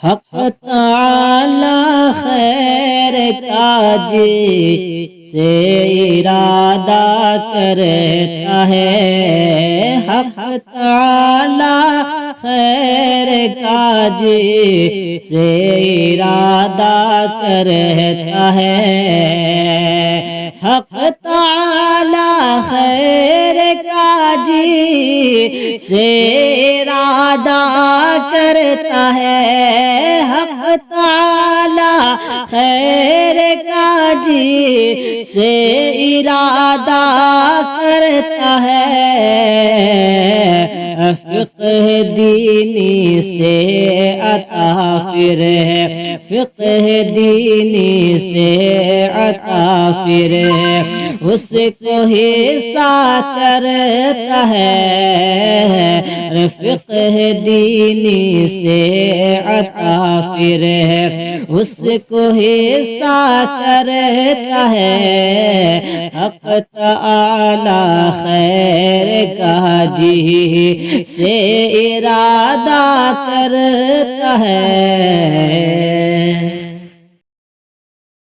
حق تعالی خیر کاج سے ارادہ کرتا ہے، حق تعالی خیر کاج سے ارادہ کرتا ہے، حق تعالی خیر کاج سے ارادہ کرتا ہے، حق تعالی خیر کاج سے ارادہ کرتا ہے، فقہ دینی سے عطا پھر ہے، فقہ دینی سے عطا پھر ہے، اس کو حصہ کرتا ہے، فقہ دینی سے عطا پھر ہے، اس کو حصہ کرتا ہے، حق تعالی خیر کاج سے ارادہ کرتا ہے۔